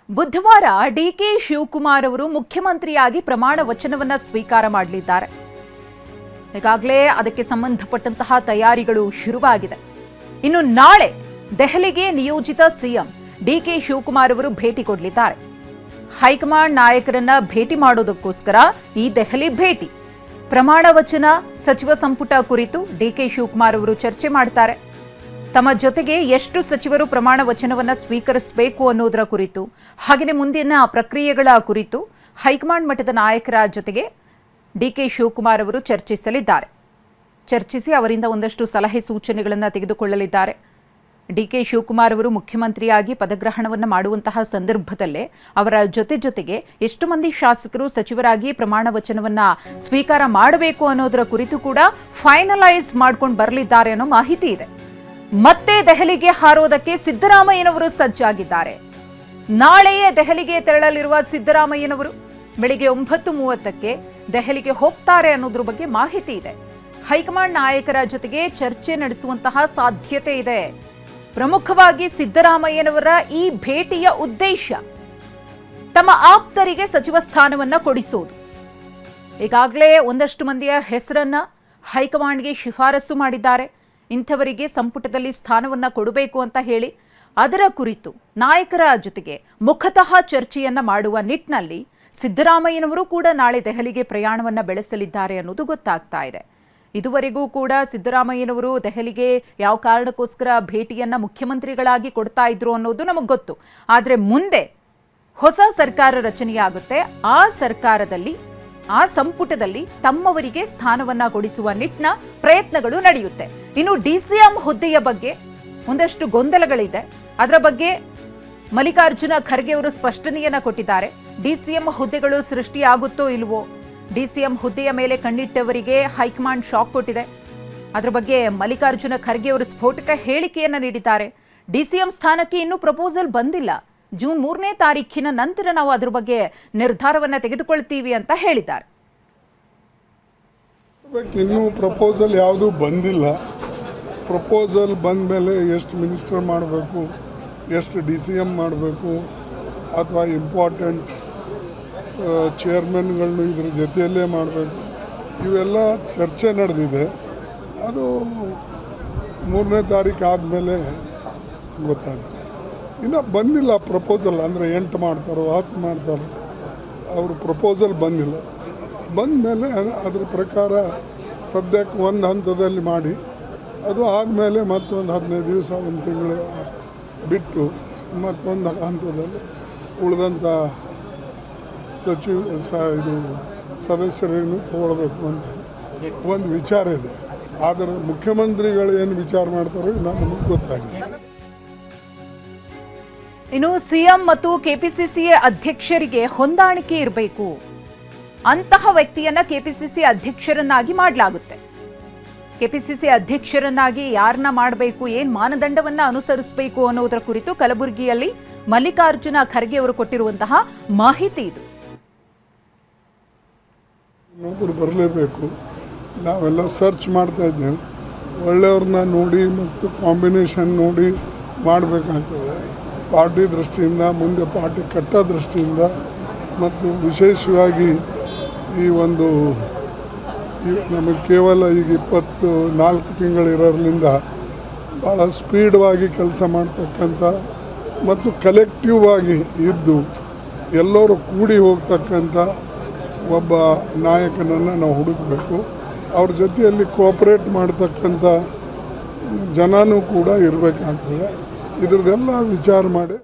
ಬುಧವಾರ ಡಿಕೆ ಶಿವಕುಮಾರ್ ಅವರು ಮುಖ್ಯಮಂತ್ರಿಯಾಗಿ ಪ್ರಮಾಣ ವಚನವನ್ನ ಸ್ವೀಕಾರ ಮಾಡಲಿದ್ದಾರೆ. ಈಗಾಗಲೇ ಅದಕ್ಕೆ ಸಂಬಂಧಪಟ್ಟಂತಹ ತಯಾರಿಗಳು ಶುರುವಾಗಿದೆ. ಇನ್ನು ನಾಳೆ ದೆಹಲಿಗೆ ನಿಯೋಜಿತ ಸಿಎಂ ಡಿಕೆ ಶಿವಕುಮಾರ್ ಅವರು ಭೇಟಿ ಕೊಡಲಿದ್ದಾರೆ. ಹೈಕಮಾಂಡ್ ನಾಯಕರನ್ನ ಭೇಟಿ ಮಾಡೋದಕ್ಕೋಸ್ಕರ ಈ ದೆಹಲಿ ಭೇಟಿ. ಪ್ರಮಾಣ ವಚನ ಸಚಿವ ಸಂಪುಟ ಕುರಿತು ಡಿಕೆ ಶಿವಕುಮಾರ್ ಅವರು ಚರ್ಚೆ ಮಾಡ್ತಾರೆ. ತಮ್ಮ ಜೊತೆಗೆ ಎಷ್ಟು ಸಚಿವರು ಪ್ರಮಾಣ ವಚನವನ್ನ ಸ್ವೀಕರಿಸಬೇಕು ಅನ್ನೋದರ ಕುರಿತು, ಹಾಗೆಯೇ ಮುಂದಿನ ಪ್ರಕ್ರಿಯೆಗಳ ಕುರಿತು ಹೈಕಮಾಂಡ್ ಮಟ್ಟದ ನಾಯಕರ ಜೊತೆಗೆ ಡಿಕೆ ಶಿವಕುಮಾರ್ ಅವರು ಚರ್ಚಿಸಲಿದ್ದಾರೆ. ಚರ್ಚಿಸಿ ಅವರಿಂದ ಒಂದಷ್ಟು ಸಲಹೆ ಸೂಚನೆಗಳನ್ನು ತೆಗೆದುಕೊಳ್ಳಲಿದ್ದಾರೆ. ಡಿಕೆ ಶಿವಕುಮಾರ್ ಅವರು ಮುಖ್ಯಮಂತ್ರಿಯಾಗಿ ಪದಗ್ರಹಣವನ್ನು ಮಾಡುವಂತಹ ಸಂದರ್ಭದಲ್ಲೇ ಅವರ ಜೊತೆಗೆ ಎಷ್ಟು ಮಂದಿ ಶಾಸಕರು ಸಚಿವರಾಗಿ ಪ್ರಮಾಣ ವಚನವನ್ನ ಸ್ವೀಕಾರ ಮಾಡಬೇಕು ಅನ್ನೋದರ ಕುರಿತು ಕೂಡ ಫೈನಲೈಸ್ ಮಾಡ್ಕೊಂಡು ಬರಲಿದ್ದಾರೆ ಅನ್ನೋ ಮಾಹಿತಿ ಇದೆ. ಮತ್ತೆ ದೆಹಲಿಗೆ ಹಾರೋದಕ್ಕೆ ಸಿದ್ದರಾಮಯ್ಯನವರು ಸಜ್ಜಾಗಿದ್ದಾರೆ. ನಾಳೆಯೇ ದೆಹಲಿಗೆ ತೆರಳಲಿರುವ ಸಿದ್ದರಾಮಯ್ಯನವರು ಬೆಳಿಗ್ಗೆ 9:30ಕ್ಕೆ ದೆಹಲಿಗೆ ಹೋಗ್ತಾರೆ ಅನ್ನೋದ್ರ ಬಗ್ಗೆ ಮಾಹಿತಿ ಇದೆ. ಹೈಕಮಾಂಡ್ ನಾಯಕರ ಜೊತೆಗೆ ಚರ್ಚೆ ನಡೆಸುವಂತಹ ಸಾಧ್ಯತೆ ಇದೆ. ಪ್ರಮುಖವಾಗಿ ಸಿದ್ದರಾಮಯ್ಯನವರ ಈ ಭೇಟಿಯ ಉದ್ದೇಶ ತಮ್ಮ ಆಪ್ತರಿಗೆ ಸಚಿವ ಸ್ಥಾನವನ್ನ ಕೊಡಿಸೋದು. ಈಗಾಗಲೇ ಒಂದಷ್ಟು ಮಂದಿಯ ಹೆಸರನ್ನ ಹೈಕಮಾಂಡ್ಗೆ ಶಿಫಾರಸು ಮಾಡಿದ್ದಾರೆ. ಇಂಥವರಿಗೆ ಸಂಪುಟದಲ್ಲಿ ಸ್ಥಾನವನ್ನ ಕೊಡಬೇಕು ಅಂತ ಹೇಳಿ ಅದರ ಕುರಿತು ನಾಯಕರ ಜೊತೆಗೆ ಮುಖತಃ ಚರ್ಚೆಯನ್ನ ಮಾಡುವ ನಿಟ್ಟಿನಲ್ಲಿ ಸಿದ್ದರಾಮಯ್ಯನವರು ಕೂಡ ನಾಳೆ ದೆಹಲಿಗೆ ಪ್ರಯಾಣವನ್ನ ಬೆಳೆಸಲಿದ್ದಾರೆ ಅನ್ನೋದು ಗೊತ್ತಾಗ್ತಾ ಇದೆ. ಇದುವರೆಗೂ ಕೂಡ ಸಿದ್ದರಾಮಯ್ಯನವರು ದೆಹಲಿಗೆ ಯಾವ ಕಾರಣಕ್ಕೋಸ್ಕರ ಭೇಟಿಯನ್ನ ಮುಖ್ಯಮಂತ್ರಿಗಳಾಗಿ ಕೊಡ್ತಾ ಇದ್ರು ಅನ್ನೋದು ನಮಗೆ ಗೊತ್ತು. ಆದರೆ ಮುಂದೆ ಹೊಸ ಸರ್ಕಾರ ರಚನೆಯಾಗುತ್ತೆ. ಆ ಸರ್ಕಾರದಲ್ಲಿ, ಆ ಸಂಪುಟದಲ್ಲಿ ತಮ್ಮವರಿಗೆ ಸ್ಥಾನವನ್ನ ಕೊಡಿಸುವ ನಿಟ್ಟಿನ ಪ್ರಯತ್ನಗಳು ನಡೆಯುತ್ತೆ. ಇನ್ನು ಡಿಸಿಎಂ ಹುದ್ದೆಯ ಬಗ್ಗೆ ಒಂದಷ್ಟು ಗೊಂದಲಗಳಿದೆ. ಅದರ ಬಗ್ಗೆ ಮಲ್ಲಿಕಾರ್ಜುನ ಖರ್ಗೆ ಅವರು ಸ್ಪಷ್ಟನೆಯನ್ನ ಕೊಟ್ಟಿದ್ದಾರೆ. ಡಿಸಿಎಂ ಹುದ್ದೆಗಳು ಸೃಷ್ಟಿಯಾಗುತ್ತೋ ಇಲ್ವೋ, ಡಿಸಿಎಂ ಹುದ್ದೆಯ ಮೇಲೆ ಕಣ್ಣಿಟ್ಟವರಿಗೆ ಹೈಕಮಾಂಡ್ ಶಾಕ್ ಕೊಟ್ಟಿದೆ. ಅದರ ಬಗ್ಗೆ ಮಲ್ಲಿಕಾರ್ಜುನ ಖರ್ಗೆ ಅವರು ಸ್ಫೋಟಕ ಹೇಳಿಕೆಯನ್ನ ನೀಡಿದ್ದಾರೆ. ಡಿಸಿಎಂ ಸ್ಥಾನಕ್ಕೆ ಇನ್ನೂ ಪ್ರಪೋಸಲ್ ಬಂದಿಲ್ಲ. ಜೂನ್ 3ನೇ ತಾರೀಖಿನ ನಂತರ ನಾವು ಅದ್ರ ಬಗ್ಗೆ ನಿರ್ಧಾರವನ್ನ ತೆಗೆದುಕೊಳ್ತೀವಿ ಅಂತ ಹೇಳಿದ್ದಾರೆ. ಇನ್ನೂ ಪ್ರಪೋಸಲ್ ಯಾವುದೂ ಬಂದಿಲ್ಲ. ಪ್ರಪೋಸಲ್ ಬಂದ ಮೇಲೆ ಎಷ್ಟು ಮಿನಿಸ್ಟರ್ ಮಾಡಬೇಕು, ಎಷ್ಟು DCM ಮಾಡಬೇಕು, ಅಥವಾ ಇಂಪಾರ್ಟೆಂಟ್ ಚೇರ್ಮನ್ಗಳನ್ನು ಇದ್ರ ಜೊತೆಯಲ್ಲೇ ಮಾಡಬೇಕು, ಇವೆಲ್ಲ ಚರ್ಚೆ ನಡೆದಿದೆ. ಅದು 3ನೇ ತಾರೀಕು ಆದಮೇಲೆ ಗೊತ್ತಾಗ್ತದೆ. ಇನ್ನು ಬಂದಿಲ್ಲ ಪ್ರಪೋಸಲ್. ಅಂದರೆ 8 ಮಾಡ್ತಾರೋ 10 ಮಾಡ್ತಾರೋ, ಅವರು ಪ್ರಪೋಸಲ್ ಬಂದಿಲ್ಲ. ಬಂದ ಮೇಲೆ ಅದ್ರ ಪ್ರಕಾರ ಸದ್ಯಕ್ಕೆ ಒಂದು ಹಂತದಲ್ಲಿ ಮಾಡಿ, ಅದು ಆದಮೇಲೆ ಮತ್ತೊಂದು 15 ದಿವಸ, 1 ತಿಂಗಳು ಬಿಟ್ಟು ಮತ್ತೊಂದು ಹಂತದಲ್ಲಿ ಉಳಿದಂಥ ಇದು ಸದಸ್ಯರೇನು ತಗೊಳ್ಬೇಕು ಅಂತ ಒಂದು ವಿಚಾರ ಇದೆ. ಆದರೆ ಮುಖ್ಯಮಂತ್ರಿಗಳು ಏನು ವಿಚಾರ ಮಾಡ್ತಾರೋ ನಮಗೆ ಗೊತ್ತಾಗಿದೆ. ಇನ್ನು ಸಿಎಂ ಮತ್ತು ಕೆಪಿಸಿಸಿ ಅಧ್ಯಕ್ಷರಿಗೆ ಹೊಂದಾಣಿಕೆ ಇರಬೇಕು. ಅಂತಹ ವ್ಯಕ್ತಿಯನ್ನ ಕೆಪಿಸಿಸಿ ಅಧ್ಯಕ್ಷರನ್ನಾಗಿ ಮಾಡಲಾಗುತ್ತೆ. ಕೆಪಿಸಿಸಿ ಅಧ್ಯಕ್ಷರನ್ನಾಗಿ ಯಾರನ್ನ ಮಾಡಬೇಕು, ಏನ್ ಮಾನದಂಡವನ್ನ ಅನುಸರಿಸಬೇಕು ಅನ್ನೋದರ ಕುರಿತು ಕಲಬುರಗಿಯಲ್ಲಿ ಮಲ್ಲಿಕಾರ್ಜುನ ಖರ್ಗೆ ಅವರು ಕೊಟ್ಟಿರುವಂತಹ ಮಾಹಿತಿ ಇದು. ಇನ್ನೊಬ್ಬರು ಬರಲೇಬೇಕು. ನಾವೆಲ್ಲ ಸರ್ಚ್ ಮಾಡ್ತಾ ಇದ್ದೇವೆ. ಒಳ್ಳೆಯವ್ರನ್ನ ನೋಡಿ ಮತ್ತು ಕಾಂಬಿನೇಷನ್ ನೋಡಿ ಮಾಡಬೇಕಾಗ್ತದೆ. ಪಾರ್ಟಿ ದೃಷ್ಟಿಯಿಂದ, ಮುಂದೆ ಪಾರ್ಟಿ ಕಟ್ಟೋ ದೃಷ್ಟಿಯಿಂದ, ಮತ್ತು ವಿಶೇಷವಾಗಿ ಈ ಒಂದು ನಮಗೆ ಕೇವಲ ಈಗ 24 ತಿಂಗಳಿರೋದ್ರಿಂದ ಭಾಳ ಸ್ಪೀಡ್ವಾಗಿ ಕೆಲಸ ಮಾಡ್ತಕ್ಕಂಥ ಮತ್ತು ಕಲೆಕ್ಟಿವ್ ಆಗಿ ಇದ್ದು ಎಲ್ಲರೂ ಕೂಡಿ ಹೋಗ್ತಕ್ಕಂಥ ಒಬ್ಬ ನಾಯಕನನ್ನು ನಾವು ಹುಡುಕಬೇಕು. ಅವ್ರ ಜೊತೆಯಲ್ಲಿ ಕೋಆಪ್ರೇಟ್ ಮಾಡ್ತಕ್ಕಂಥ ಜನನೂ ಕೂಡ ಇರಬೇಕಾಗ್ತದೆ. ಇದ್ರದ್ದೆಲ್ಲ ವಿಚಾರ ಮಾಡಿ